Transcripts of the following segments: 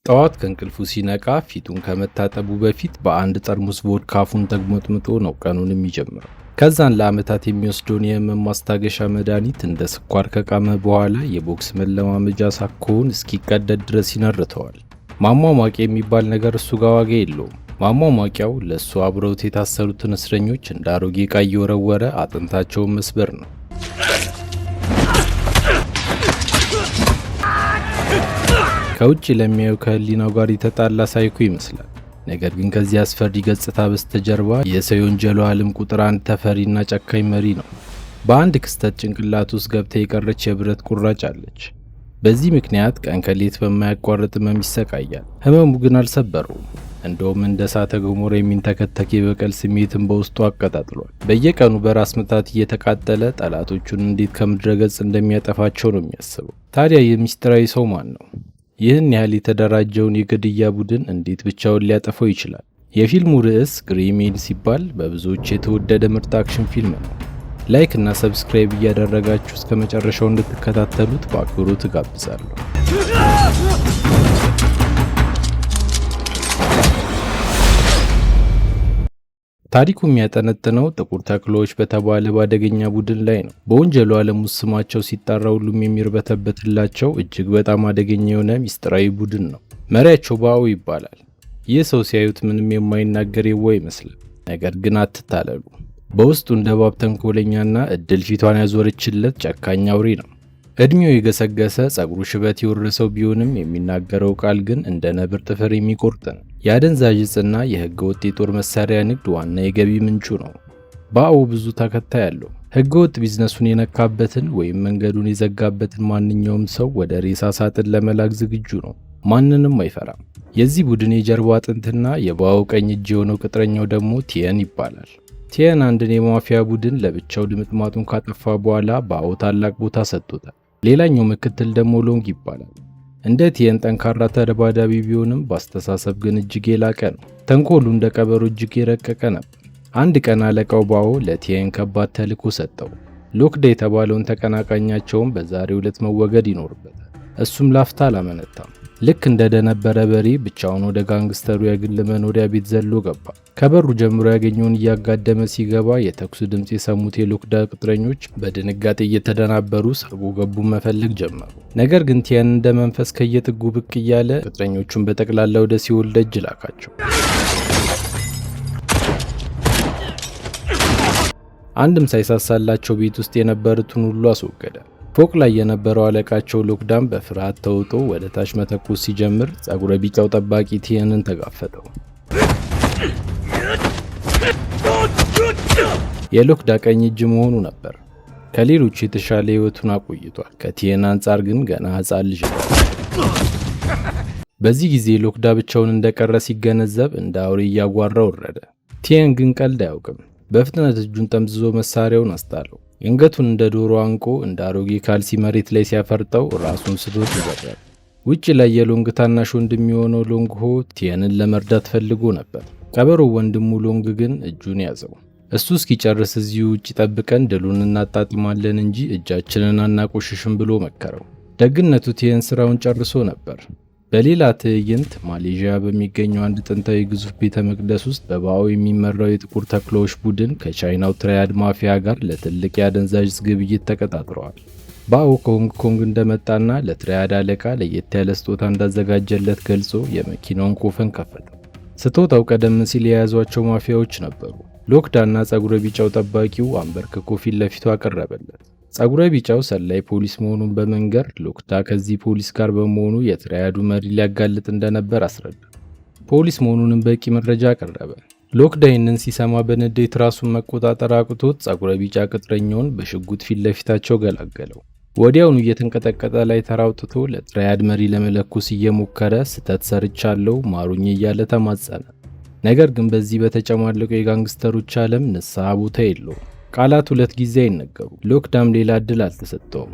ጠዋት ከእንቅልፉ ሲነቃ ፊቱን ከመታጠቡ በፊት በአንድ ጠርሙስ ቮድካ አፉን ተግሞጥምጦ ነው ቀኑን የሚጀምረው። ከዛን ለዓመታት የሚወስደውን የህመም ማስታገሻ መድኃኒት እንደ ስኳር ከቃመ በኋላ የቦክስ መለማመጃ ሳኮውን እስኪቀደድ ድረስ ይነርተዋል። ማሟሟቂያ የሚባል ነገር እሱ ጋር ዋጋ የለውም። ማሟሟቂያው ለእሱ አብረውት የታሰሩትን እስረኞች እንደ አሮጌ ዕቃ እየወረወረ አጥንታቸውን መስበር ነው። ከውጭ ለሚያየው ከህሊናው ጋር የተጣላ ሳይኮ ይመስላል። ነገር ግን ከዚህ አስፈሪ ገጽታ በስተጀርባ የሰው የወንጀሉ ዓለም ቁጥር አንድ ተፈሪና ጨካኝ መሪ ነው። በአንድ ክስተት ጭንቅላት ውስጥ ገብታ የቀረች የብረት ቁራጭ አለች። በዚህ ምክንያት ቀን ከሌት በማያቋርጥ ህመም ይሰቃያል። ህመሙ ግን አልሰበረውም። እንደውም እንደ እሳተ ገሞራ የሚንተከተክ የበቀል ስሜትን በውስጡ አቀጣጥሏል። በየቀኑ በራስ ምታት እየተቃጠለ ጠላቶቹን እንዴት ከምድረ ገጽ እንደሚያጠፋቸው ነው የሚያስበው። ታዲያ የሚስጥራዊ ሰው ማን ነው? ይህን ያህል የተደራጀውን የግድያ ቡድን እንዴት ብቻውን ሊያጠፋው ይችላል? የፊልሙ ርዕስ ግሬ ሜን ሲባል በብዙዎች የተወደደ ምርጥ አክሽን ፊልም ነው። ላይክ እና ሰብስክራይብ እያደረጋችሁ እስከ መጨረሻው እንድትከታተሉት በአክብሮት እጋብዛለሁ። ታሪኩ የሚያጠነጥነው ጥቁር ተኩላዎች በተባለ ባደገኛ ቡድን ላይ ነው። በወንጀሉ ዓለም ውስጥ ስማቸው ሲጣራ ሁሉም የሚርበተበትላቸው እጅግ በጣም አደገኛ የሆነ ሚስጥራዊ ቡድን ነው። መሪያቸው ባኦ ይባላል። ይህ ሰው ሲያዩት ምንም የማይናገር የዋ ይመስላል። ነገር ግን አትታለሉ፣ በውስጡ እንደ እባብ ተንኮለኛና እድል ፊቷን ያዞረችለት ጨካኝ አውሬ ነው። እድሜው የገሰገሰ ጸጉሩ ሽበት የወረሰው ቢሆንም የሚናገረው ቃል ግን እንደ ነብር ጥፍር የሚቆርጥ ነው። የአደንዛዥ ዕፅና የህገ ወጥ የጦር መሳሪያ ንግድ ዋና የገቢ ምንጩ ነው። ባኦ ብዙ ተከታይ አለው። ህገ ወጥ ቢዝነሱን የነካበትን ወይም መንገዱን የዘጋበትን ማንኛውም ሰው ወደ ሬሳ ሳጥን ለመላክ ዝግጁ ነው። ማንንም አይፈራም። የዚህ ቡድን የጀርባ አጥንትና የባኦ ቀኝ እጅ የሆነው ቅጥረኛው ደግሞ ቲየን ይባላል። ቲየን አንድን የማፊያ ቡድን ለብቻው ድምጥማጡን ካጠፋ በኋላ ባኦ ታላቅ ቦታ ሰጥቶታል። ሌላኛው ምክትል ደግሞ ሎንግ ይባላል። እንደ ቲየን ጠንካራ ተደባዳቢ ቢሆንም በአስተሳሰብ ግን እጅግ የላቀ ነው። ተንኮሉ እንደ ቀበሮ እጅግ የረቀቀ ነበር። አንድ ቀን አለቃው ባኦ ለቲየን ከባድ ተልዕኮ ሰጠው። ሎክዳ የተባለውን ተቀናቃኛቸውን በዛሬው ዕለት መወገድ ይኖርበታል። እሱም ላፍታ አላመነታም። ልክ እንደደነበረ በሬ ብቻውን ወደ ጋንግስተሩ የግል መኖሪያ ቤት ዘሎ ገባ። ከበሩ ጀምሮ ያገኘውን እያጋደመ ሲገባ የተኩስ ድምፅ የሰሙት የሎክዳ ቅጥረኞች በድንጋጤ እየተደናበሩ ሰርጎ ገቡን መፈለግ ጀመሩ። ነገር ግን ቲየን እንደ መንፈስ ከየጥጉ ብቅ እያለ ቅጥረኞቹን በጠቅላላ ወደ ሲኦል ደጅ ላካቸው። አንድም ሳይሳሳላቸው ቤት ውስጥ የነበሩትን ሁሉ አስወገደ። ፎቅ ላይ የነበረው አለቃቸው ሎክዳም በፍርሃት ተውጦ ወደ ታች መተኮስ ሲጀምር ጸጉረ ቢጫው ጠባቂ ቲየንን ተጋፈጠው። የሎክዳ ቀኝ እጅ መሆኑ ነበር። ከሌሎች የተሻለ ህይወቱን አቆይቷል። ከቲየን አንጻር ግን ገና ህፃን ልጅ ነው። በዚህ ጊዜ ሎክዳ ብቻውን እንደቀረ ሲገነዘብ እንደ አውሬ እያጓራ ወረደ። ቲየን ግን ቀልድ አያውቅም። በፍጥነት እጁን ጠምዝዞ መሳሪያውን አስጣለው። አንገቱን እንደ ዶሮ አንቆ እንደ አሮጌ ካልሲ መሬት ላይ ሲያፈርጠው ራሱን ስቶት ይበራል። ውጭ ላይ የሎንግ ታናሽ ወንድም የሚሆነው ሎንግ ሆ ቲየንን ለመርዳት ፈልጎ ነበር። ቀበሮው ወንድሙ ሎንግ ግን እጁን ያዘው። እሱ እስኪጨርስ እዚሁ ውጭ ጠብቀን ድሉን እናጣጥማለን እንጂ እጃችንን አናቆሽሽም ብሎ መከረው። ደግነቱ ቲየን ስራውን ጨርሶ ነበር። በሌላ ትዕይንት ማሌዥያ በሚገኘው አንድ ጥንታዊ ግዙፍ ቤተ መቅደስ ውስጥ በባኦ የሚመራው የጥቁር ተኩላዎች ቡድን ከቻይናው ትራያድ ማፊያ ጋር ለትልቅ የአደንዛዥ ግብይት ተቀጣጥረዋል። ባኦ ከሆንግ ኮንግ እንደመጣና ለትራያድ አለቃ ለየት ያለ ስጦታ እንዳዘጋጀለት ገልጾ የመኪናውን ኮፈን ከፈተ። ስጦታው ቀደም ሲል የያዟቸው ማፊያዎች ነበሩ። ሎክዳና ጸጉረ ቢጫው ጠባቂው አንበርክኮ ፊት ለፊቱ አቀረበለት። ጸጉረ ቢጫው ሰላይ ፖሊስ መሆኑን በመንገር ሎክዳ ከዚህ ፖሊስ ጋር በመሆኑ የትራያዱ መሪ ሊያጋልጥ እንደነበር አስረዳ። ፖሊስ መሆኑንም በቂ መረጃ አቀረበ። ሎክዳ ይህንን ሲሰማ በንዴት ራሱን መቆጣጠር አቅቶት ጸጉረ ቢጫ ቅጥረኛውን በሽጉጥ ፊት ለፊታቸው ገላገለው። ወዲያውኑ እየተንቀጠቀጠ ላይ ተራውጥቶ ለትራያድ መሪ ለመለኮስ እየሞከረ ስተት ሰርቻለሁ ማሩኝ እያለ ተማጸነ። ነገር ግን በዚህ በተጨማለቀው የጋንግስተሮች ዓለም ንስሐ ቦታ የለውም። ቃላት ሁለት ጊዜ አይነገሩ። ሎክዳም ሌላ እድል አልተሰጠውም።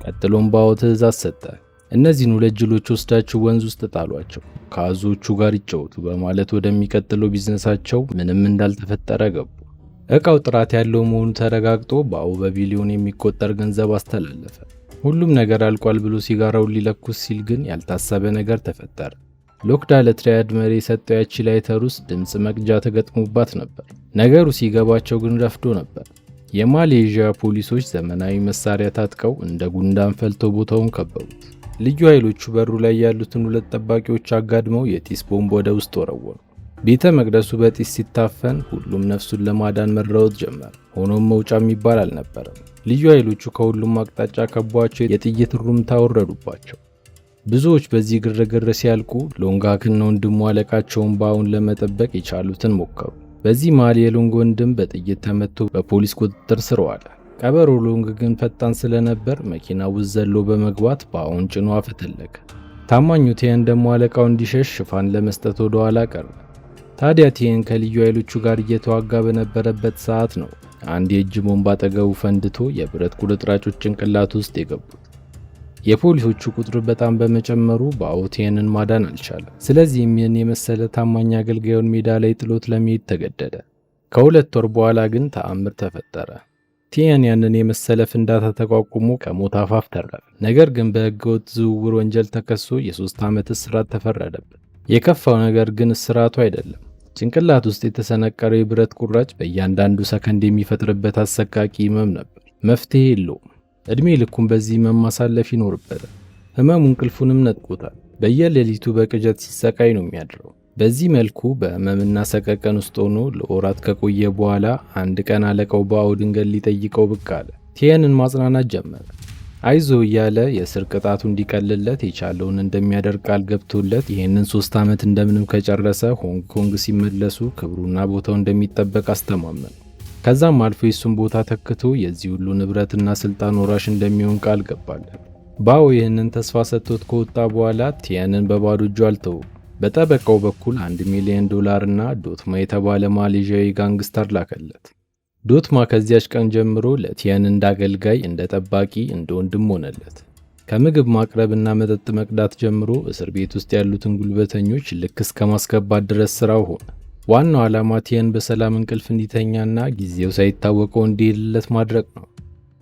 ቀጥሎም ባኦ ትዕዛዝ ሰጠ። እነዚህን ሁለት ጅሎች ወስዳችሁ ወንዝ ውስጥ ጣሏቸው፣ ከአዞቹ ጋር ይጫወቱ በማለት ወደሚቀጥለው ቢዝነሳቸው ምንም እንዳልተፈጠረ ገቡ። እቃው ጥራት ያለው መሆኑ ተረጋግጦ ባኦ በቢሊዮን የሚቆጠር ገንዘብ አስተላለፈ። ሁሉም ነገር አልቋል ብሎ ሲጋራውን ሊለኩስ ሲል ግን ያልታሰበ ነገር ተፈጠረ። ሎክዳ ለትሪያድ መሪ የሰጠው ያቺ ላይተር ውስጥ ድምፅ መቅጃ ተገጥሞባት ነበር። ነገሩ ሲገባቸው ግን ረፍዶ ነበር። የማሌዥያ ፖሊሶች ዘመናዊ መሳሪያ ታጥቀው እንደ ጉንዳን ፈልተው ቦታውን ከበቡት። ልዩ ኃይሎቹ በሩ ላይ ያሉትን 2 ጠባቂዎች አጋድመው የጢስ ቦምብ ወደ ውስጥ ወረወሩ። ቤተ መቅደሱ በጢስ ሲታፈን ሁሉም ነፍሱን ለማዳን መራወጥ ጀመረ። ሆኖም መውጫ የሚባል አልነበረም። ልዩ ኃይሎቹ ከሁሉም አቅጣጫ ከቧቸው የጥይት ሩምታ ወረዱባቸው። ብዙዎች በዚህ ግርግር ሲያልቁ ሎንጋክና ወንድሙ አለቃቸውን ባውን ለመጠበቅ የቻሉትን ሞከሩ። በዚህ መሃል የሎንግ ወንድም በጥይት ተመቶ በፖሊስ ቁጥጥር ስር ዋለ። ቀበሮ ሎንግ ግን ፈጣን ስለነበር መኪና ውስጥ ዘሎ በመግባት ባውን ጭኖ አፈተለከ። ታማኙ ቲየን ደግሞ አለቃው እንዲሸሽ ሽፋን ለመስጠት ወደ ኋላ ቀረ። ታዲያ ቲየን ከልዩ ኃይሎቹ ጋር እየተዋጋ በነበረበት ሰዓት ነው አንድ የእጅ ቦምብ አጠገቡ ፈንድቶ የብረት ቁርጥራጮች ጭንቅላት ውስጥ የገቡት። የፖሊሶቹ ቁጥር በጣም በመጨመሩ ባኦ ቲየንን ማዳን አልቻለም። ስለዚህም ይህን የመሰለ ታማኝ አገልጋዩን ሜዳ ላይ ጥሎት ለመሄድ ተገደደ። ከ2 ወር በኋላ ግን ተአምር ተፈጠረ። ቲየን ያንን የመሰለ ፍንዳታ ተቋቁሞ ከሞት አፋፍ ተረፈ። ነገር ግን በሕገወጥ ዝውውር ወንጀል ተከሶ የ3 ዓመት እስራት ተፈረደበት። የከፋው ነገር ግን እስራቱ አይደለም። ጭንቅላት ውስጥ የተሰነቀረው የብረት ቁራጭ በእያንዳንዱ ሰከንድ የሚፈጥርበት አሰቃቂ ህመም ነበር። መፍትሄ የለውም። እድሜ ልኩን በዚህ ህመም ማሳለፍ ይኖርበታል። ህመሙ እንቅልፉንም ነጥቆታል። በየሌሊቱ በቅዠት ሲሰቃይ ነው የሚያድረው። በዚህ መልኩ በህመምና ሰቀቀን ውስጥ ሆኖ ለወራት ከቆየ በኋላ አንድ ቀን አለቃው ባኦ ድንገት ሊጠይቀው ብቅ አለ። ቲየንን ማጽናናት ጀመረ። አይዞ እያለ የእስር ቅጣቱ እንዲቀልለት የቻለውን እንደሚያደርግ ቃል ገብቶለት ይህንን 3 ዓመት እንደምንም ከጨረሰ ሆንግ ኮንግ ሲመለሱ ክብሩና ቦታው እንደሚጠበቅ አስተማመኑ። ከዛም አልፎ የሱን ቦታ ተክቶ የዚህ ሁሉ ንብረትና ስልጣን ወራሽ እንደሚሆን ቃል ገባለት። ባኦ ይህንን ተስፋ ሰጥቶት ከወጣ በኋላ ቲየንን በባዶ እጁ አልተው። በጠበቃው በኩል $1 ሚሊዮን እና ዶትማ የተባለ ማሌዥያዊ ጋንግስተር ላከለት። ዶትማ ከዚያች ቀን ጀምሮ ለቲየን እንደ አገልጋይ፣ እንደ ጠባቂ፣ እንደ ወንድም ሆነለት። ከምግብ ማቅረብና መጠጥ መቅዳት ጀምሮ እስር ቤት ውስጥ ያሉትን ጉልበተኞች ልክ እስከ ማስገባት ድረስ ስራው ሆነ። ዋናው ዓላማ ቲየን በሰላም እንቅልፍ እንዲተኛና ጊዜው ሳይታወቀው እንዲሄድለት ማድረግ ነው።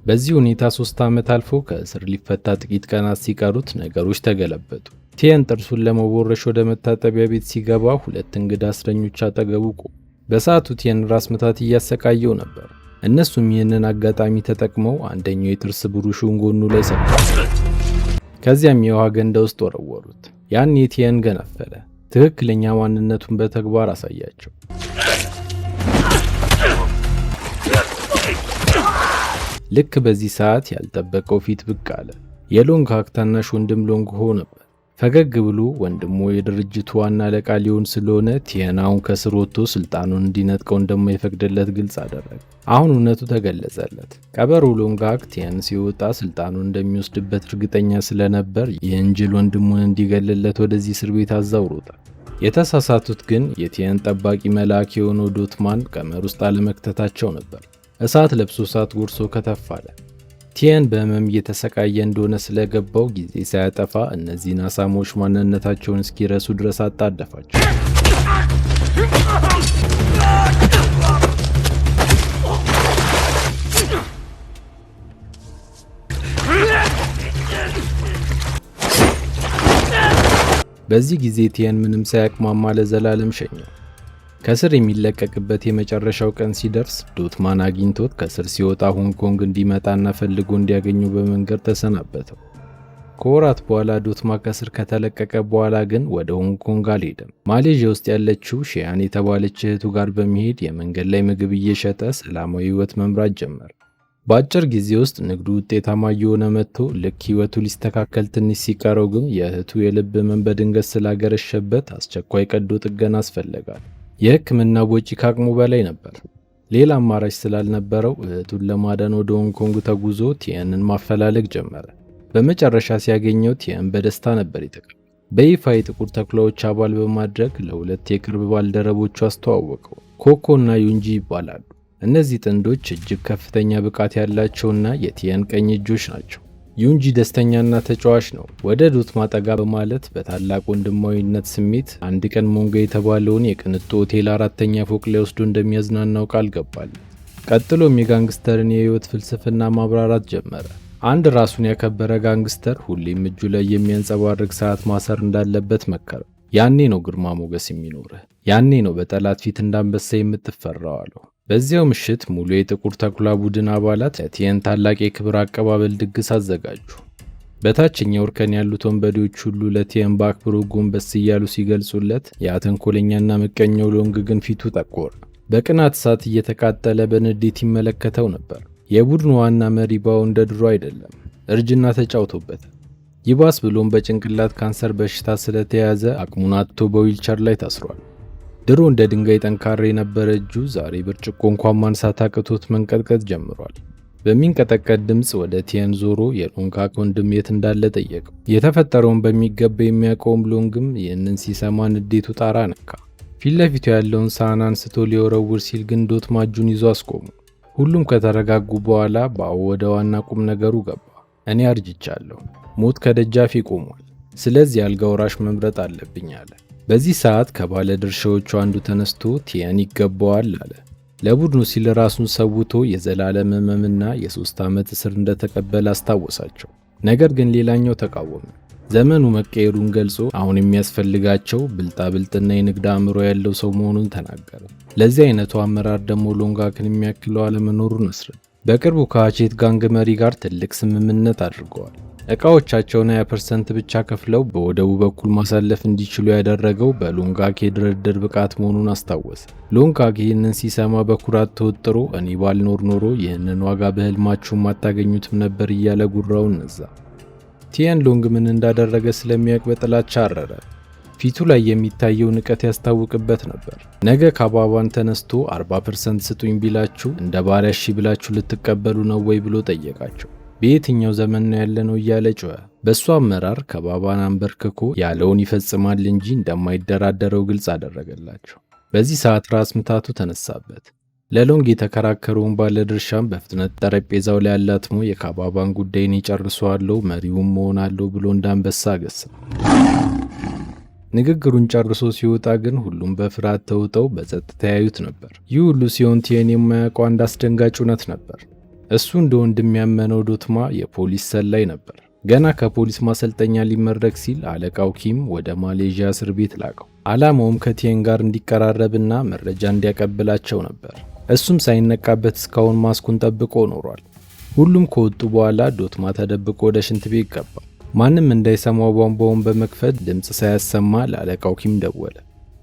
በዚህ ሁኔታ 3 ዓመት አልፎ ከእስር ሊፈታ ጥቂት ቀናት ሲቀሩት ነገሮች ተገለበጡ። ቲየን ጥርሱን ለመቦረሽ ወደ መታጠቢያ ቤት ሲገባ 2 እንግዳ እስረኞች አጠገቡ ቆሙ። በሰዓቱ ቲየን ራስ ምታት እያሰቃየው ነበር። እነሱም ይህንን አጋጣሚ ተጠቅመው አንደኛው የጥርስ ብሩሹን ጎኑ ላይ ሰቀሉት። ከዚያም የውሃ ገንዳ ውስጥ ወረወሩት። ያን ቲየን ገነፈለ። ትክክለኛ ማንነቱን በተግባር አሳያቸው። ልክ በዚህ ሰዓት ያልጠበቀው ፊት ብቅ አለ። የሎንግ ሃክ ታናሽ ወንድም ሎንግ ሆ ነበር። ፈገግ ብሎ ወንድሙ የድርጅቱ ዋና አለቃ ሊሆን ስለሆነ ቲየን አሁን ከስር ወጥቶ ስልጣኑን እንዲነጥቀው እንደማይፈቅድለት ግልጽ አደረገ። አሁን እውነቱ ተገለጸለት። ቀበሮ ሎንግ ሃክ ቲየን ሲወጣ ስልጣኑን እንደሚወስድበት እርግጠኛ ስለነበር ይህን ጅል ወንድሙን እንዲገልለት ወደዚህ እስር ቤት አዛውሮታል። የተሳሳቱት ግን የቲየን ጠባቂ መልአክ የሆነው ዶትማን ቀመር ውስጥ አለመክተታቸው ነበር። እሳት ለብሶ እሳት ጎርሶ ከተፋለ። ቲየን በህመም እየተሰቃየ እንደሆነ ስለገባው ጊዜ ሳያጠፋ እነዚህን አሳሞች ማንነታቸውን እስኪረሱ ድረስ አጣደፋቸው። በዚህ ጊዜ ቲየን ምንም ሳያቅማማ ለዘላለም ሸኘው። ከስር የሚለቀቅበት የመጨረሻው ቀን ሲደርስ ዶትማን አግኝቶት ከስር ሲወጣ ሆንግ ኮንግ እንዲመጣና ፈልጎ እንዲያገኙ በመንገድ ተሰናበተው። ከወራት በኋላ ዶትማ ከስር ከተለቀቀ በኋላ ግን ወደ ሆንግ ኮንግ አልሄደም። ማሌዥያ ውስጥ ያለችው ሺያን የተባለች እህቱ ጋር በመሄድ የመንገድ ላይ ምግብ እየሸጠ ሰላማዊ ህይወት መምራት ጀመረ። በአጭር ጊዜ ውስጥ ንግዱ ውጤታማ እየሆነ መጥቶ ልክ ህይወቱ ሊስተካከል ትንሽ ሲቀረው ግን የእህቱ የልብ ህመም በድንገት ስላገረሸበት አስቸኳይ ቀዶ ጥገና አስፈለጋል። የህክምና ወጪ ከአቅሙ በላይ ነበር። ሌላ አማራጭ ስላልነበረው እህቱን ለማዳን ወደ ሆንግ ኮንግ ተጉዞ ቲየንን ማፈላለግ ጀመረ። በመጨረሻ ሲያገኘው ቲየን በደስታ ነበር የተቀበለው። በይፋ የጥቁር ተኩላዎች አባል በማድረግ ለ2 የቅርብ ባልደረቦቹ አስተዋወቀው። ኮኮ እና ዩንጂ ይባላሉ። እነዚህ ጥንዶች እጅግ ከፍተኛ ብቃት ያላቸውና የቲየን ቀኝ እጆች ናቸው። ዩንጂ ደስተኛና ተጫዋች ነው። ወደ ዶትማ ጠጋ በማለት በታላቅ ወንድማዊነት ስሜት አንድ ቀን ሞንጎ የተባለውን የቅንጡ ሆቴል 4ኛ ፎቅ ላይ ወስዶ እንደሚያዝናናው ቃል ገባል። ቀጥሎም የጋንግስተርን የህይወት ፍልስፍና ማብራራት ጀመረ። አንድ ራሱን ያከበረ ጋንግስተር ሁሌም እጁ ላይ የሚያንጸባርቅ ሰዓት ማሰር እንዳለበት መከረው። ያኔ ነው ግርማ ሞገስ የሚኖርህ፣ ያኔ ነው በጠላት ፊት እንዳንበሳ የምትፈራው አለው። በዚያው ምሽት ሙሉ የጥቁር ተኩላ ቡድን አባላት ለቲየን ታላቅ የክብር አቀባበል ድግስ አዘጋጁ። በታችኛው እርከን ያሉት ወንበዴዎች ሁሉ ለቲየን በአክብሮት ጎንበስ እያሉ ሲገልጹለት፣ ያ ተንኮለኛና ምቀኛው ሎንግ ግን ፊቱ ጠቆረ። በቅናት እሳት እየተቃጠለ በንዴት ይመለከተው ነበር። የቡድኑ ዋና መሪ ባው እንደ ድሮ አይደለም፣ እርጅና ተጫውቶበታል። ይባስ ብሎም በጭንቅላት ካንሰር በሽታ ስለተያዘ አቅሙን አጥቶ በዊልቸር ላይ ታስሯል። ድሮ እንደ ድንጋይ ጠንካራ የነበረ እጁ ዛሬ ብርጭቆ እንኳን ማንሳት አቅቶት መንቀጥቀጥ ጀምሯል። በሚንቀጠቀጥ ድምፅ ወደ ቲየን ዞሮ የሎንጋክ ወንድም የት እንዳለ ጠየቀው። የተፈጠረውን በሚገባ የሚያውቀውም ሎንግም ይህንን ሲሰማ ንዴቱ ጣራ ነካ። ፊት ለፊቱ ያለውን ሳህን አንስቶ ሊወረውር ሲል ግን ዶትማ እጁን ይዞ አስቆሙ። ሁሉም ከተረጋጉ በኋላ ባው ወደ ዋና ቁም ነገሩ ገባ። እኔ አርጅቻለሁ፣ ሞት ከደጃፌ ቆሟል፣ ስለዚህ አልጋ ወራሽ መምረጥ አለብኝ አለ። በዚህ ሰዓት ከባለ ድርሻዎቹ አንዱ ተነስቶ ቲየን ይገባዋል አለ። ለቡድኑ ሲል ራሱን ሰውቶ የዘላለም ሕመምና የ3 ዓመት እስር እንደተቀበለ አስታወሳቸው። ነገር ግን ሌላኛው ተቃወመ። ዘመኑ መቀየሩን ገልጾ አሁን የሚያስፈልጋቸው ብልጣብልጥና የንግድ አእምሮ ያለው ሰው መሆኑን ተናገረ። ለዚህ አይነቱ አመራር ደግሞ ሎንጋክን የሚያክለው አለመኖሩን አስረዳ። በቅርቡ ከሃቼት ጋንግ መሪ ጋር ትልቅ ስምምነት አድርገዋል። ዕቃዎቻቸውን 20% ብቻ ከፍለው በወደቡ በኩል ማሳለፍ እንዲችሉ ያደረገው በሎንጋክ የድርድር ብቃት መሆኑን አስታወሰ። ሎንጋክ ይህንን ሲሰማ በኩራት ተወጥሮ እኔ ባልኖር ኖሮ ይህንን ዋጋ በህልማችሁም አታገኙትም ነበር እያለ ጉራውን ነዛ። ቲየን ሎንግ ምን እንዳደረገ ስለሚያውቅ በጥላቻ አረረ። ፊቱ ላይ የሚታየው ንቀት ያስታውቅበት ነበር። ነገ ካባባን ተነስቶ 40% ስጡኝ ቢላችሁ እንደ ባሪያ እሺ ብላችሁ ልትቀበሉ ነው ወይ ብሎ ጠየቃቸው። በየትኛው ዘመን ነው ያለነው እያለ ጮኸ። በእሱ አመራር ከባባን አንበርክኮ ያለውን ይፈጽማል እንጂ እንደማይደራደረው ግልጽ አደረገላቸው። በዚህ ሰዓት ራስ ምታቱ ተነሳበት። ለሎንግ የተከራከረውን ባለድርሻም በፍጥነት ጠረጴዛው ላይ አላትሞ የካባባን ጉዳይን ይጨርሰዋለሁ መሪውም መሆናለሁ ብሎ እንዳንበሳ አገሰ። ንግግሩን ጨርሶ ሲወጣ ግን ሁሉም በፍርሃት ተውጠው በጸጥታ ያዩት ነበር። ይህ ሁሉ ሲሆን ቲየን የማያውቀው አንድ አስደንጋጭ እውነት ነበር። እሱ እንደ ወንድም ያመነው ዶትማ የፖሊስ ሰላይ ነበር። ገና ከፖሊስ ማሰልጠኛ ሊመረቅ ሲል አለቃው ኪም ወደ ማሌዥያ እስር ቤት ላቀው። ዓላማውም ከቲየን ጋር እንዲቀራረብና መረጃ እንዲያቀብላቸው ነበር። እሱም ሳይነቃበት እስካሁን ማስኩን ጠብቆ ኖሯል። ሁሉም ከወጡ በኋላ ዶትማ ተደብቆ ወደ ሽንት ቤት ገባ። ማንም እንዳይሰማው ቧንቧውን በመክፈት ድምፅ ሳያሰማ ለአለቃው ኪም ደወለ።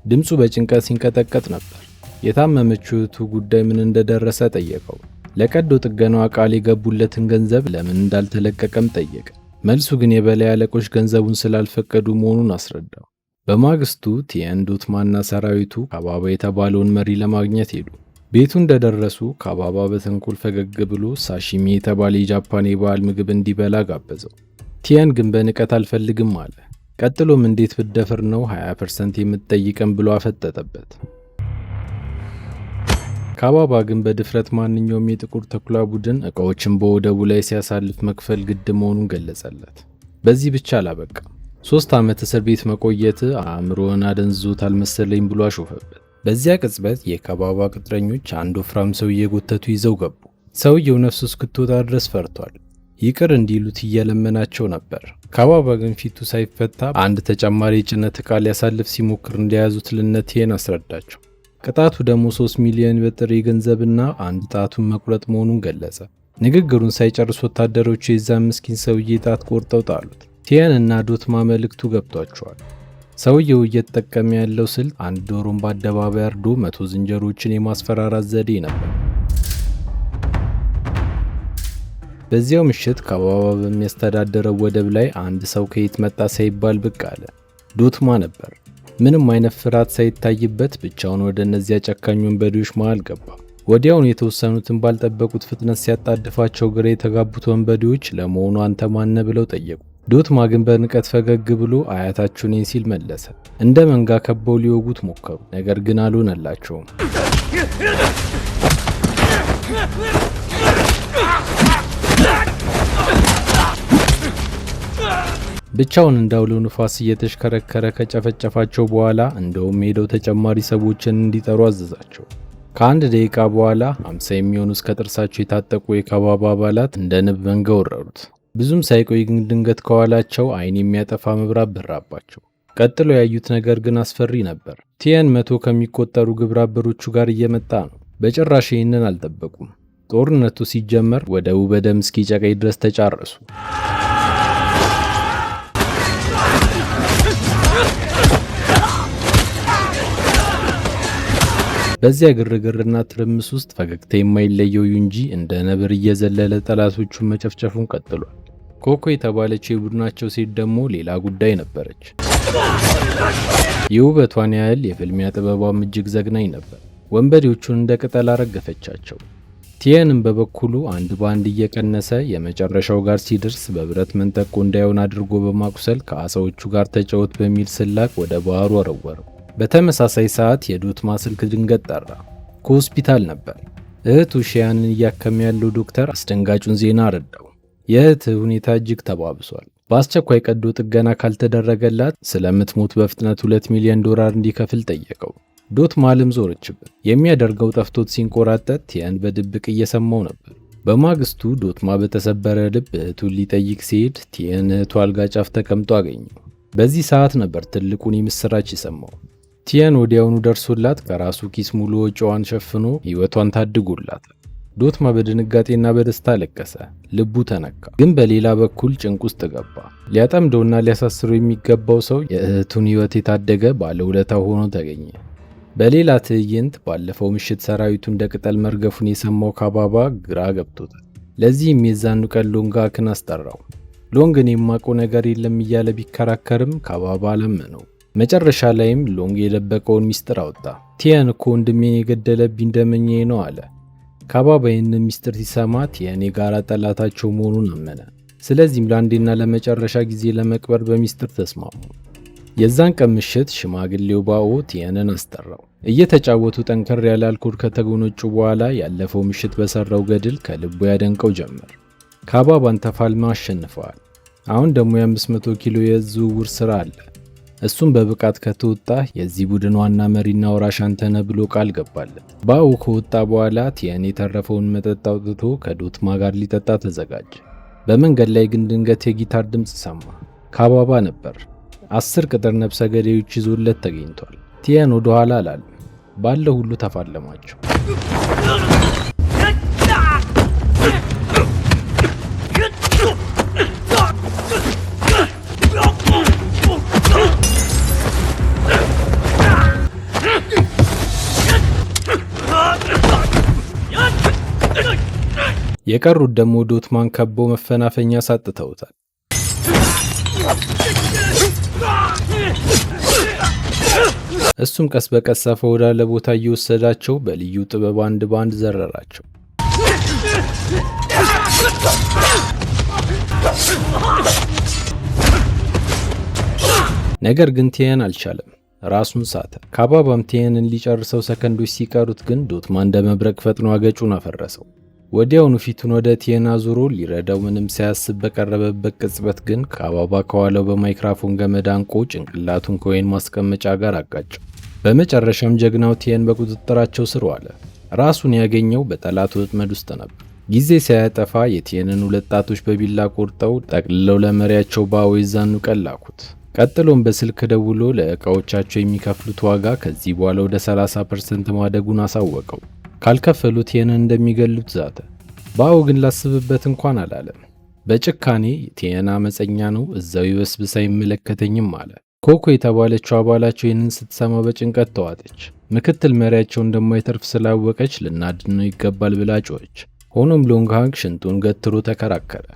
ድምፁ በጭንቀት ሲንቀጠቀጥ ነበር። የታመመችው እህቱ ጉዳይ ምን እንደደረሰ ጠየቀው። ለቀዶ ጥገናዋ ቃል የገቡለትን ገንዘብ ለምን እንዳልተለቀቀም ጠየቀ። መልሱ ግን የበላይ አለቆች ገንዘቡን ስላልፈቀዱ መሆኑን አስረዳው። በማግስቱ ቲየን ዶትማና ሰራዊቱ ካባባ የተባለውን መሪ ለማግኘት ሄዱ። ቤቱ እንደደረሱ ካባባ በተንኮል ፈገግ ብሎ ሳሺሚ የተባለ የጃፓን የባህል ምግብ እንዲበላ ጋበዘው። ቲየን ግን በንቀት አልፈልግም አለ። ቀጥሎም እንዴት ብደፍር ነው 20% የምትጠይቀን ብሎ አፈጠጠበት። ካባባ ግን በድፍረት ማንኛውም የጥቁር ተኩላ ቡድን ዕቃዎችን በወደቡ ላይ ሲያሳልፍ መክፈል ግድ መሆኑን ገለጸለት። በዚህ ብቻ አላበቃም። 3 ዓመት እስር ቤት መቆየት አእምሮን አደንዝዞታል መሰለኝ ብሎ አሾፈበት። በዚያ ቅጽበት የካባባ ቅጥረኞች አንድ ወፍራም ሰው እየጎተቱ ይዘው ገቡ። ሰውየው ነፍሱ እስክትወጣ ድረስ ፈርቷል። ይቅር እንዲሉት እየለመናቸው ነበር። ካባባ ግን ፊቱ ሳይፈታ አንድ ተጨማሪ የጭነት ዕቃ ሊያሳልፍ ሲሞክር እንደያዙት ለቲየን አስረዳቸው። ቅጣቱ ደግሞ 3 ሚሊዮን በጥሬ ገንዘብና አንድ ጣቱን መቁረጥ መሆኑን ገለጸ። ንግግሩን ሳይጨርስ ወታደሮቹ የዛን ምስኪን ሰውዬ ጣት ቆርጠው ጣሉት። ቲየን እና ዶትማ መልእክቱ ገብቷቸዋል። ሰውየው እየተጠቀመ ያለው ስልት አንድ ዶሮን በአደባባይ አርዶ 100 ዝንጀሮችን የማስፈራራት ዘዴ ነበር። በዚያው ምሽት ካባባ በሚያስተዳደረው ወደብ ላይ አንድ ሰው ከየት መጣ ሳይባል ብቅ አለ። ዶትማ ነበር። ምንም አይነት ፍርሃት ሳይታይበት ብቻውን ወደ እነዚያ ጨካኝ ወንበዴዎች መሃል ገባ። ወዲያውኑ የተወሰኑትን ባልጠበቁት ፍጥነት ሲያጣድፋቸው ግራ የተጋቡት ወንበዴዎች ለመሆኑ አንተ ማነ ብለው ጠየቁ። ዶትማ ግን በንቀት ፈገግ ብሎ አያታችሁ ነኝ ሲል መለሰ። እንደ መንጋ ከበው ሊወጉት ሞከሩ፣ ነገር ግን አልሆነላቸውም። ብቻውን እንዳውሎ ንፋስ እየተሽከረከረ ከጨፈጨፋቸው በኋላ እንደውም ሄደው ተጨማሪ ሰዎችን እንዲጠሩ አዘዛቸው። ከአንድ ደቂቃ በኋላ 50 የሚሆኑ እስከ ጥርሳቸው የታጠቁ የካባባ አባላት እንደ ንብ መንጋ ወረሩት። ብዙም ሳይቆይ ግን ድንገት ከኋላቸው ዓይን የሚያጠፋ መብራት በራባቸው። ቀጥሎ ያዩት ነገር ግን አስፈሪ ነበር። ቲየን 100 ከሚቆጠሩ ግብረ አበሮቹ ጋር እየመጣ ነው። በጭራሽ ይህንን አልጠበቁም። ጦርነቱ ሲጀመር ወደቡ በደም እስኪጨቀይ ድረስ ተጫረሱ። በዚያ ግርግርና ትርምስ ውስጥ ፈገግታ የማይለየው ዩንጂ እንደ ነብር እየዘለለ ጠላቶቹን መጨፍጨፉን ቀጥሏል። ኮኮ የተባለችው የቡድናቸው ሴት ደግሞ ሌላ ጉዳይ ነበረች። የውበቷን ያህል የፍልሚያ ጥበቧም እጅግ ዘግናኝ ነበር። ወንበዴዎቹን እንደ ቅጠል አረገፈቻቸው። ቲየንም በበኩሉ አንድ በአንድ እየቀነሰ የመጨረሻው ጋር ሲደርስ በብረት መንጠቆ እንዳይሆን አድርጎ በማቁሰል ከአሳዎቹ ጋር ተጫወት በሚል ስላቅ ወደ ባህሩ ወረወረው። በተመሳሳይ ሰዓት የዶትማ ስልክ ድንገት ጠራ። ከሆስፒታል ነበር። እህቱ ሺያንን እያከመ ያለው ዶክተር አስደንጋጩን ዜና ረዳው። የእህትህ ሁኔታ እጅግ ተባብሷል። በአስቸኳይ ቀዶ ጥገና ካልተደረገላት ስለምትሞት በፍጥነት $2 ሚሊዮን እንዲከፍል ጠየቀው። ዶትማ ዓለም ዞረችበት። የሚያደርገው ጠፍቶት ሲንቆራጠጥ ቲየን በድብቅ እየሰማው ነበር። በማግስቱ ዶትማ በተሰበረ ልብ እህቱን ሊጠይቅ ሲሄድ ቲየን እህቱ አልጋ ጫፍ ተቀምጦ አገኘው። በዚህ ሰዓት ነበር ትልቁን የምስራች የሰማው። ቲየን ወዲያውኑ ደርሶላት ከራሱ ኪስ ሙሉ ወጪዋን ሸፍኖ ሕይወቷን ታድጎላታል። ዶትማ በድንጋጤና በደስታ ለቀሰ። ልቡ ተነካ። ግን በሌላ በኩል ጭንቅ ውስጥ ገባ። ሊያጠምደውና ሊያሳስረው የሚገባው ሰው የእህቱን ሕይወት የታደገ ባለውለታ ሆኖ ተገኘ። በሌላ ትዕይንት ባለፈው ምሽት ሰራዊቱ እንደ ቅጠል መርገፉን የሰማው ካባባ ግራ ገብቶታል። ለዚህም የዛኑ ቀን ሎንጋክን አስጠራው። ሎንግን የማውቀው ነገር የለም እያለ ቢከራከርም ካባባ አላመነው። መጨረሻ ላይም ሎንግ የደበቀውን ሚስጥር አወጣ። ቲየን እኮ ወንድሜን የገደለብኝ ደመኛዬ ነው አለ። ካባባ ይህንን ሚስጥር ሲሰማ ቲየን የጋራ ጠላታቸው መሆኑን አመነ። ስለዚህም ለአንዴና ለመጨረሻ ጊዜ ለመቅበር በሚስጥር ተስማሙ። የዛን ቀን ምሽት ሽማግሌው ባኦ ቲየንን አስጠራው። እየተጫወቱ ጠንከር ያለ አልኮል ከተጎነጩ በኋላ ያለፈው ምሽት በሰራው ገድል ከልቡ ያደንቀው ጀመር። ካባባን ተፋልማ አሸንፈዋል። አሁን ደግሞ የ500 ኪሎ የህዝብ ዝውውር ስራ አለ። እሱም በብቃት ከተወጣ የዚህ ቡድን ዋና መሪና ወራሽ አንተ ነህ ብሎ ቃል ገባለት። ባኦ ከወጣ በኋላ ቲየን የተረፈውን መጠጥ አውጥቶ ከዶትማ ጋር ሊጠጣ ተዘጋጀ። በመንገድ ላይ ግን ድንገት የጊታር ድምፅ ሰማ። ካባባ ነበር። 10 ቅጥር ነፍሰ ገዳዮች ይዞለት ተገኝቷል። ቲየን ወደ ኋላ አላለም። ባለው ሁሉ ተፋለማቸው። የቀሩት ደግሞ ዶትማን ከበው መፈናፈኛ ሳጥተውታል። እሱም ቀስ በቀስ ሰፋ ወዳለ ቦታ እየወሰዳቸው በልዩ ጥበብ አንድ ባንድ ዘረራቸው። ነገር ግን ቲየን አልቻለም። ራሱን ሳተ። ካባባም ቲየንን ሊጨርሰው ሰከንዶች ሲቀሩት ግን ዶትማ እንደ መብረቅ ፈጥኖ አገጩን አፈረሰው። ወዲያውኑ ፊቱን ወደ ቲየን አዙሮ ሊረዳው ምንም ሳያስብ በቀረበበት ቅጽበት ግን ካባባ ከኋላው በማይክራፎን ገመድ አንቆ ጭንቅላቱን ከወይን ማስቀመጫ ጋር አጋጨው። በመጨረሻም ጀግናው ቲየን በቁጥጥራቸው ስር ዋለ። ራሱን ያገኘው በጠላት ወጥመድ ውስጥ ነበር። ጊዜ ሳያጠፋ የቲየንን 2 ጣቶች በቢላ ቆርጠው ጠቅልለው ለመሪያቸው ባኦ ይዛኑ ቀላኩት። ቀጥሎም በስልክ ደውሎ ለእቃዎቻቸው የሚከፍሉት ዋጋ ከዚህ በኋላ ወደ 30% ማደጉን አሳወቀው። ካልከፈሉ ቲየንን እንደሚገሉት ዛተ። ባኦ ግን ላስብበት እንኳን አላለም። በጭካኔ ቲየን አመፀኛ ነው፣ እዛው ይበስብስ አይመለከተኝም አለ። ኮኮ የተባለችው አባላቸው ይህንን ስትሰማ በጭንቀት ተዋጠች። ምክትል መሪያቸው እንደማይተርፍ ስላወቀች ልናድነው ይገባል ብላ ጮኸች። ሆኖም ሎንግሃንግ ሽንጡን ገትሮ ተከራከረ።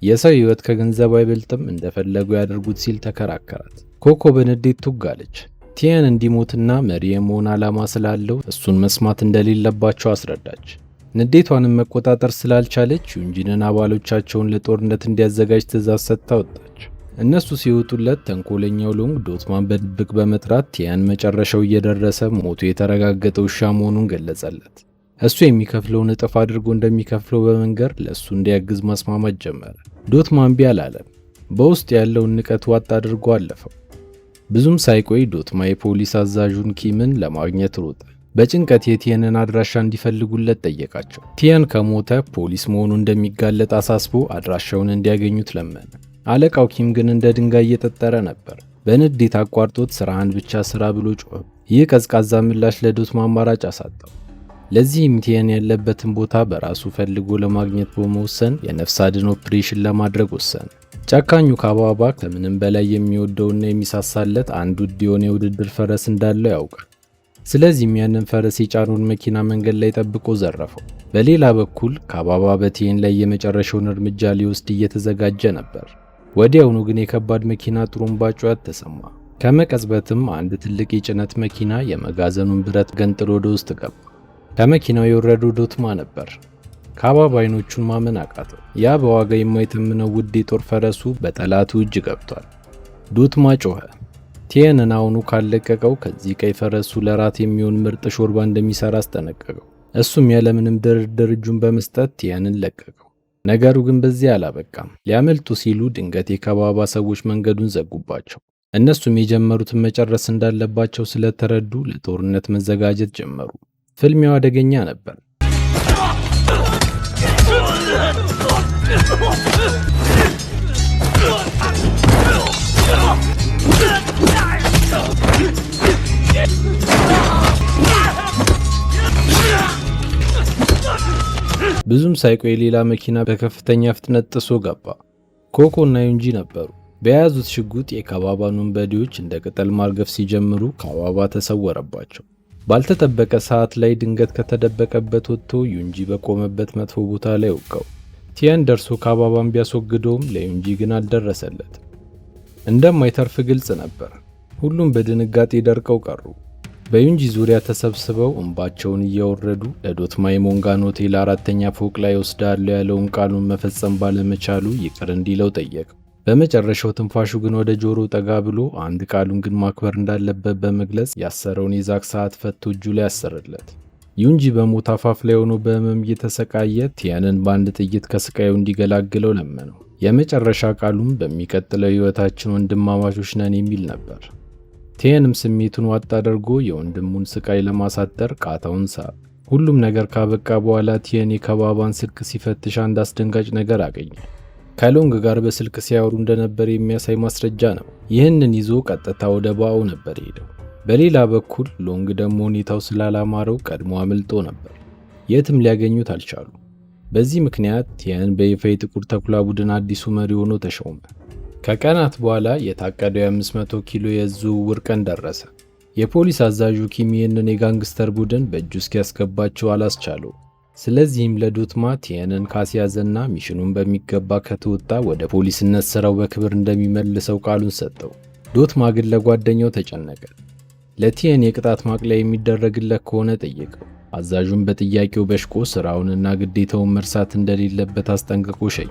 የሰው ሕይወት ከገንዘብ አይበልጥም፣ እንደፈለጉ ያደርጉት ሲል ተከራከራት። ኮኮ በንዴት ቱጋለች። ቲየን እንዲሞትና መሪ የመሆን ዓላማ ስላለው እሱን መስማት እንደሌለባቸው አስረዳች። ንዴቷንም መቆጣጠር ስላልቻለች ዩንጂንን አባሎቻቸውን ለጦርነት እንዲያዘጋጅ ትእዛዝ ሰጥታ ወጣች። እነሱ ሲወጡለት ተንኮለኛው ሎንግ ዶትማን በድብቅ በመጥራት ቲየን መጨረሻው እየደረሰ ሞቱ የተረጋገጠ ውሻ መሆኑን ገለጸለት። እሱ የሚከፍለውን እጥፍ አድርጎ እንደሚከፍለው በመንገር ለእሱ እንዲያግዝ ማስማማት ጀመረ። ዶትማን እምቢ አላለም። በውስጥ ያለውን ንቀት ዋጥ አድርጎ አለፈው። ብዙም ሳይቆይ ዶትማ የፖሊስ አዛዡን ኪምን ለማግኘት ሮጠ። በጭንቀት የቲየንን አድራሻ እንዲፈልጉለት ጠየቃቸው። ቲየን ከሞተ ፖሊስ መሆኑ እንደሚጋለጥ አሳስቦ አድራሻውን እንዲያገኙት ለመነ። አለቃው ኪም ግን እንደ ድንጋይ እየጠጠረ ነበር። በንዴት አቋርጦት ስራህን ብቻ ስራ ብሎ ጮኸ። ይህ ቀዝቃዛ ምላሽ ለዶትማ አማራጭ አሳጣው። ለዚህም ቲየን ያለበትን ቦታ በራሱ ፈልጎ ለማግኘት በመወሰን የነፍስ አድን ኦፕሬሽን ለማድረግ ወሰነ። ጨካኙ ካባባ ከምንም በላይ የሚወደውና የሚሳሳለት አንድ ውድ የሆነ የውድድር ፈረስ እንዳለው ያውቃል። ስለዚህም ያንን ፈረስ የጫነውን መኪና መንገድ ላይ ጠብቆ ዘረፈው። በሌላ በኩል ካባባ በቲየን ላይ የመጨረሻውን እርምጃ ሊወስድ እየተዘጋጀ ነበር። ወዲያውኑ ግን የከባድ መኪና ጥሩምባ ጩኸት ተሰማ። ከመቀጽበትም አንድ ትልቅ የጭነት መኪና የመጋዘኑን ብረት ገንጥሎ ወደ ውስጥ ገባ። ከመኪናው የወረደው ዶትማ ነበር። ካባባ አይኖቹን ማመን አቃተው። ያ በዋጋ የማይተምነው ውድ የጦር ፈረሱ በጠላቱ እጅ ገብቷል። ዶትማ ጮኸ። ቲየንን አሁኑ ካለቀቀው ከዚህ ቀይ ፈረሱ ለራት የሚሆን ምርጥ ሾርባ እንደሚሰራ አስጠነቀቀው። እሱም ያለምንም ድርድር እጁን በመስጠት ቲየንን ለቀቀው። ነገሩ ግን በዚህ አላበቃም። ሊያመልጡ ሲሉ ድንገት የካባባ ሰዎች መንገዱን ዘጉባቸው። እነሱም የጀመሩትን መጨረስ እንዳለባቸው ስለተረዱ ለጦርነት መዘጋጀት ጀመሩ። ፍልሚያው አደገኛ ነበር። ብዙም ሳይቆይ ሌላ መኪና በከፍተኛ ፍጥነት ጥሶ ገባ። ኮኮ እና ዩንጂ ነበሩ። በያዙት ሽጉጥ የካባባን ወንበዴዎች እንደ ቅጠል ማርገፍ ሲጀምሩ ካባባ ተሰወረባቸው። ባልተጠበቀ ሰዓት ላይ ድንገት ከተደበቀበት ወጥቶ ዩንጂ በቆመበት መጥፎ ቦታ ላይ ወጋው። ቲየን ደርሶ ካባባን ቢያስወግደውም ለዩንጂ ግን አልደረሰለትም። እንደማይተርፍ ግልጽ ነበር። ሁሉም በድንጋጤ ደርቀው ቀሩ። በዩንጂ ዙሪያ ተሰብስበው እንባቸውን እያወረዱ ለዶትማ የሞንጋን ሆቴል 4ኛ ፎቅ ላይ ወስዳለሁ ያለውን ቃሉን መፈጸም ባለመቻሉ ይቅር እንዲለው ጠየቀው። በመጨረሻው ትንፋሹ ግን ወደ ጆሮ ጠጋ ብሎ አንድ ቃሉን ግን ማክበር እንዳለበት በመግለጽ ያሰረውን የዛክ ሰዓት ፈቶ እጁ ላይ ያሰረለት። ዩንጂ በሞት አፋፍ ላይ ሆኖ በህመም እየተሰቃየ ቲየንን በአንድ ጥይት ከስቃዩ እንዲገላግለው ለመነው። የመጨረሻ ቃሉም በሚቀጥለው ህይወታችን ወንድማማቾች ነን የሚል ነበር። ቲየንም ስሜቱን ዋጥ አድርጎ የወንድሙን ስቃይ ለማሳጠር ቃታውን ሳብ። ሁሉም ነገር ካበቃ በኋላ ቲየን የካባባን ስልክ ሲፈትሽ አንድ አስደንጋጭ ነገር አገኘ። ከሎንግ ጋር በስልክ ሲያወሩ እንደነበር የሚያሳይ ማስረጃ ነው። ይህንን ይዞ ቀጥታ ወደ ባኦ ነበር ሄደው። በሌላ በኩል ሎንግ ደግሞ ሁኔታው ስላላማረው ቀድሞ አምልጦ ነበር። የትም ሊያገኙት አልቻሉ። በዚህ ምክንያት ቲየን በይፋ የጥቁር ተኩላ ቡድን አዲሱ መሪ ሆኖ ተሾመ። ከቀናት በኋላ የታቀደው የ500 ኪሎ የዝውውር ቀን ደረሰ። የፖሊስ አዛዡ ኪም ይህንን የጋንግስተር ቡድን በእጁ እስኪያስገባቸው አላስቻለው። ስለዚህም ለዶትማ ቲየንን ካስያዘና ሚሽኑን በሚገባ ከተወጣ ወደ ፖሊስነት ስራው በክብር እንደሚመልሰው ቃሉን ሰጠው። ዶትማ ግን ለጓደኛው ተጨነቀ። ለቲየን የቅጣት ማቅለያ የሚደረግለት ከሆነ ጠየቀው። አዛዡን በጥያቄው በሽቆ ስራውንና ግዴታውን መርሳት እንደሌለበት አስጠንቅቆ ሸኝ።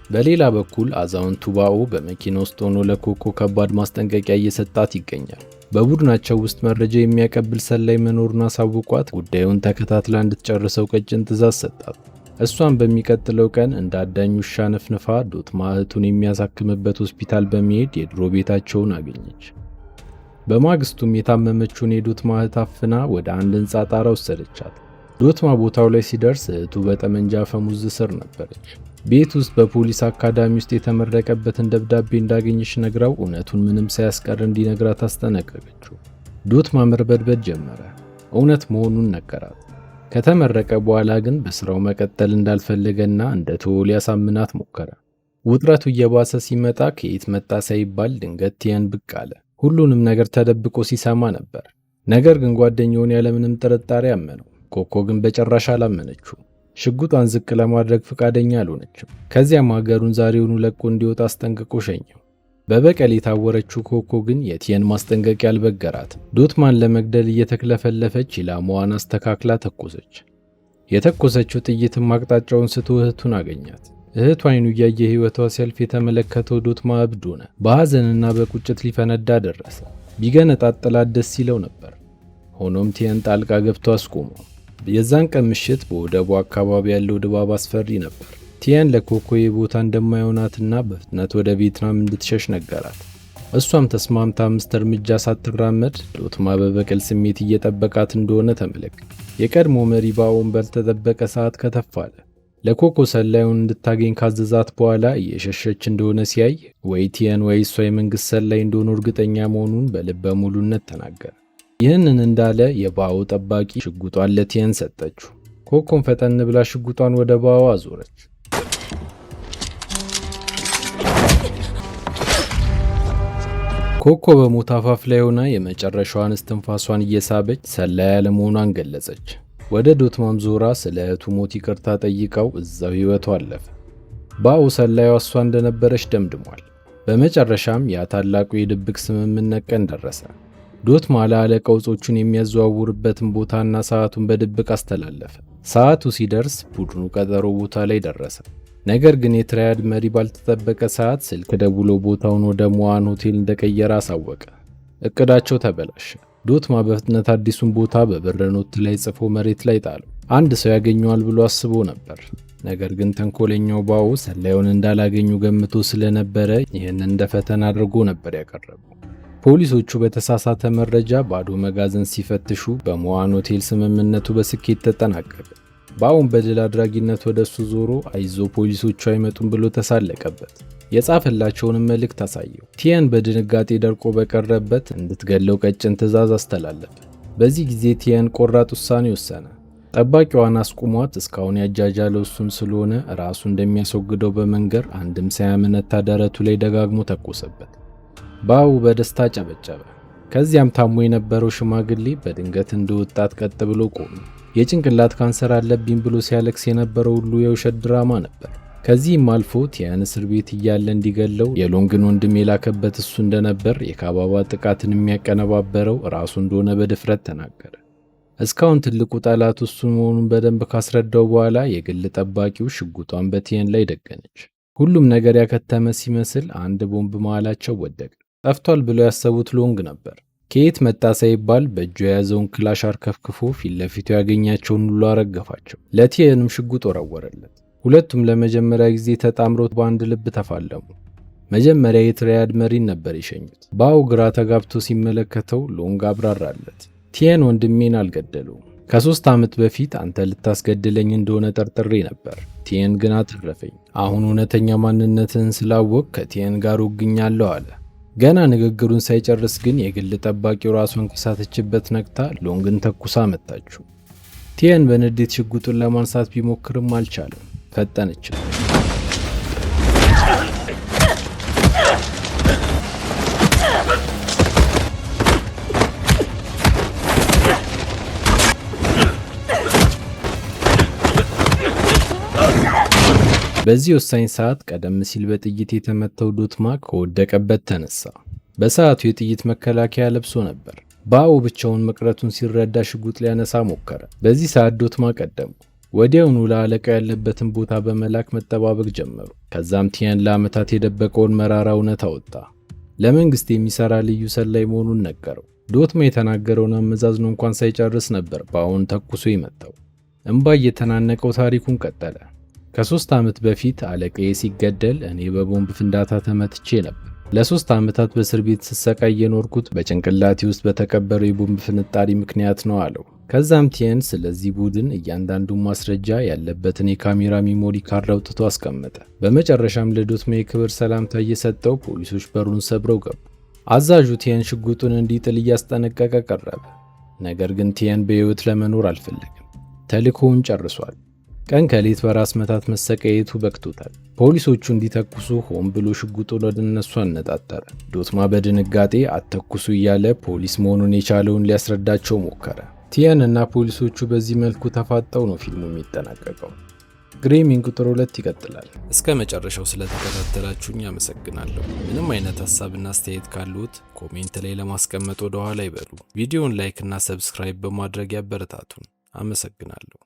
በሌላ በኩል አዛውንቱ ባኦ በመኪና ውስጥ ሆኖ ለኮኮ ከባድ ማስጠንቀቂያ እየሰጣት ይገኛል። በቡድናቸው ውስጥ መረጃ የሚያቀብል ሰላይ መኖሩን አሳውቋት ጉዳዩን ተከታትላ እንድትጨርሰው ቀጭን ትዕዛዝ ሰጣት። እሷን በሚቀጥለው ቀን እንደ አዳኝ ውሻ ነፍንፋ ዶትማ እህቱን የሚያሳክምበት ሆስፒታል በመሄድ የድሮ ቤታቸውን አገኘች። በማግስቱም የታመመችውን የዶትማ እህት አፍና ወደ አንድ ህንፃ ጣራ ወሰደቻት። ዶትማ ቦታው ላይ ሲደርስ እህቱ በጠመንጃ አፈሙዝ ስር ነበረች። ቤት ውስጥ በፖሊስ አካዳሚ ውስጥ የተመረቀበትን ደብዳቤ እንዳገኘች ነግራው እውነቱን ምንም ሳያስቀር እንዲነግራት አስጠነቀቀችው። ዶትማ መርበድበድ ጀመረ። እውነት መሆኑን ነገራት። ከተመረቀ በኋላ ግን በስራው መቀጠል እንዳልፈለገና እንደተወ ሊያሳምናት ሞከረ። ውጥረቱ እየባሰ ሲመጣ ከየት መጣ ሳይባል ድንገት ቲየን ብቅ አለ። ሁሉንም ነገር ተደብቆ ሲሰማ ነበር። ነገር ግን ጓደኛውን ያለምንም ጥርጣሬ አመነው። ኮኮ ግን በጭራሽ አላመነችው። ሽጉጧን ዝቅ ለማድረግ ፈቃደኛ አልሆነችም። ከዚያም ሀገሩን ዛሬውኑ ለቆ እንዲወጣ አስጠንቅቆ ሸኘው። በበቀል የታወረችው ኮኮ ግን የቲየን ማስጠንቀቂያ አልበገራትም። ዶትማን ለመግደል እየተክለፈለፈች ኢላማዋን አስተካክላ ተኮሰች። የተኮሰችው ጥይትም አቅጣጫውን ስቶ እህቱን አገኛት። እህቱ አይኑ እያየ ህይወቷ ሲያልፍ የተመለከተው ዶትማ እብድ ሆነ። በሐዘንና በቁጭት ሊፈነዳ ደረሰ። ቢገነጣጥላት ደስ ይለው ነበር። ሆኖም ቲየን ጣልቃ ገብቶ አስቆመው። የዛን ቀን ምሽት በወደቡ አካባቢ ያለው ድባብ አስፈሪ ነበር። ቲየን ለኮኮ ቦታ እንደማይሆናትና በፍጥነት ወደ ቪየትናም እንድትሸሽ ነገራት። እሷም ተስማምታ 5 እርምጃ ሳትራመድ ዶትማ በበቀል ስሜት እየጠበቃት እንደሆነ ተመለከተ። የቀድሞ መሪ ባኦን ባልተጠበቀ ሰዓት ከተፍ አለ። ለኮኮ ሰላዩን እንድታገኝ ካዘዛት በኋላ እየሸሸች እንደሆነ ሲያይ ወይ ቲየን ወይ እሷ የመንግስት ሰላይ እንደሆኑ እርግጠኛ መሆኑን በልበ ሙሉነት ተናገረ። ይህንን እንዳለ የባኦ ጠባቂ ሽጉጧን ለቲየን ሰጠችው። ኮኮም ፈጠን ብላ ሽጉጧን ወደ ባኦ አዞረች። ኮኮ በሞት አፋፍ ላይ ሆና የመጨረሻዋን እስትንፋሷን እየሳበች ሰላይ ያለመሆኗን ገለጸች። ወደ ዶትማም ዞራ ስለ እህቱ ሞት ይቅርታ ጠይቀው እዛው ህይወቷ አለፈ። ባኦ ሰላዩ እሷ እንደነበረች ደምድሟል። በመጨረሻም ያ ታላቁ የድብቅ ስምምነት ቀን ደረሰ። ዶትማ ለአለቃው እጾቹን የሚያዘዋውርበትን ቦታና ሰዓቱን በድብቅ አስተላለፈ። ሰዓቱ ሲደርስ ቡድኑ ቀጠሮ ቦታ ላይ ደረሰ። ነገር ግን የትራያድ መሪ ባልተጠበቀ ሰዓት ስልክ ደውሎ ቦታውን ወደ ሞዋን ሆቴል እንደቀየረ አሳወቀ። እቅዳቸው ተበላሸ። ዶትማ በፍጥነት አዲሱን ቦታ በብር ኖት ላይ ጽፎ መሬት ላይ ጣለው። አንድ ሰው ያገኘዋል ብሎ አስቦ ነበር። ነገር ግን ተንኮለኛው ባኦ ሰላዩን እንዳላገኙ ገምቶ ስለነበረ ይህንን እንደ ፈተና አድርጎ ነበር ያቀረበው። ፖሊሶቹ በተሳሳተ መረጃ ባዶ መጋዘን ሲፈትሹ በሞዋን ሆቴል ስምምነቱ በስኬት ተጠናቀቀ። ባኦን በድል አድራጊነት ወደሱ ዞሮ አይዞ ፖሊሶቹ አይመጡም ብሎ ተሳለቀበት። የጻፈላቸውንም መልእክት አሳየው። ቲየን በድንጋጤ ደርቆ በቀረበት እንድትገለው ቀጭን ትዕዛዝ አስተላለፈ። በዚህ ጊዜ ቲየን ቆራጥ ውሳኔ ወሰነ። ጠባቂዋን አስቁሟት እስካሁን ያጃጃለው እሱን ስለሆነ ራሱ እንደሚያስወግደው በመንገር አንድም ሳያመነታ ደረቱ ላይ ደጋግሞ ተኮሰበት። ባኦ በደስታ ጨበጨበ። ከዚያም ታሞ የነበረው ሽማግሌ በድንገት እንደወጣት ቀጥ ብሎ ቆመ። የጭንቅላት ካንሰር አለብኝ ብሎ ሲያለቅስ የነበረው ሁሉ የውሸት ድራማ ነበር። ከዚህም አልፎ ቲያን እስር ቤት እያለ እንዲገለው የሎንግን ወንድም የላከበት እሱ እንደነበር፣ የካባባ ጥቃትን የሚያቀነባበረው ራሱ እንደሆነ በድፍረት ተናገረ። እስካሁን ትልቁ ጠላት እሱ መሆኑን በደንብ ካስረዳው በኋላ የግል ጠባቂው ሽጉጧን በቲየን ላይ ደገነች። ሁሉም ነገር ያከተመ ሲመስል አንድ ቦምብ መሃላቸው ወደቀ። ጠፍቷል ብለው ያሰቡት ሎንግ ነበር። ከየት መጣ ሳይባል በእጁ የያዘውን ክላሽ አርከፍክፎ ፊት ለፊቱ ያገኛቸውን ሁሉ አረገፋቸው። ለቲየንም ሽጉጥ ወረወረለት። ሁለቱም ለመጀመሪያ ጊዜ ተጣምረው በአንድ ልብ ተፋለሙ። መጀመሪያ የትራያድ መሪን ነበር የሸኙት። ባኦ ግራ ተጋብቶ ሲመለከተው ሎንግ አብራራለት። ቲየን ወንድሜን አልገደለውም። ከ3 ዓመት በፊት አንተ ልታስገድለኝ እንደሆነ ጠርጥሬ ነበር። ቲየን ግን አትረፈኝ። አሁን እውነተኛ ማንነትን ስላወቅ ከቲየን ጋር ወግኛለሁ አለ። ገና ንግግሩን ሳይጨርስ ግን የግል ጠባቂው ራሷን ከሳተችበት ነቅታ ሎንግን ተኩሳ መታችው። ቲየን በንዴት ሽጉጡን ለማንሳት ቢሞክርም አልቻለም። ፈጠነች። በዚህ ወሳኝ ሰዓት ቀደም ሲል በጥይት የተመታው ዶትማ ከወደቀበት ተነሳ። በሰዓቱ የጥይት መከላከያ ለብሶ ነበር። ባኦ ብቻውን መቅረቱን ሲረዳ ሽጉጥ ሊያነሳ ሞከረ። በዚህ ሰዓት ዶትማ ቀደሙ። ወዲያውኑ ለአለቃ ያለበትን ቦታ በመላክ መጠባበቅ ጀመሩ። ከዛም ቲየን ለዓመታት የደበቀውን መራራ እውነት አወጣ። ለመንግስት የሚሰራ ልዩ ሰላይ መሆኑን ነገረው። ዶትማ የተናገረውን አመዛዝኖ እንኳን ሳይጨርስ ነበር ባኦን ተኩሶ ይመታው። እምባ እየተናነቀው ታሪኩን ቀጠለ። ከ3 ዓመት በፊት አለቃዬ ሲገደል እኔ በቦምብ ፍንዳታ ተመትቼ ነበር። ለ3 ዓመታት በእስር ቤት ስሰቃይ የኖርኩት በጭንቅላቴ ውስጥ በተቀበረው የቦምብ ፍንጣሪ ምክንያት ነው አለው። ከዛም ቲየን ስለዚህ ቡድን እያንዳንዱን ማስረጃ ያለበትን የካሜራ ሚሞሪ ካርድ አውጥቶ አስቀመጠ። በመጨረሻም ለዶትማ የክብር ሰላምታ እየሰጠው ፖሊሶች በሩን ሰብረው ገቡ። አዛዡ ቲየን ሽጉጡን እንዲጥል እያስጠነቀቀ ቀረበ። ነገር ግን ቲየን በሕይወት ለመኖር አልፈለግም። ተልእኮውን ጨርሷል። ቀን ከሌት በራስ መታት መሰቃየቱ በቅቶታል። ፖሊሶቹ እንዲተኩሱ ሆን ብሎ ሽጉጡን ወደ እነሱ አነጣጠረ። ዶትማ በድንጋጤ አተኩሱ እያለ ፖሊስ መሆኑን የቻለውን ሊያስረዳቸው ሞከረ። ቲየን እና ፖሊሶቹ በዚህ መልኩ ተፋጠው ነው ፊልሙ የሚጠናቀቀው። ግሬሚንግ ቁጥር 2 ይቀጥላል። እስከ መጨረሻው ስለተከታተላችሁኝ አመሰግናለሁ። ምንም አይነት ሐሳብና አስተያየት ካሉት ኮሜንት ላይ ለማስቀመጥ ወደ ኋላ ይበሉ። ቪዲዮውን ላይክ እና ሰብስክራይብ በማድረግ ያበረታቱን። አመሰግናለሁ።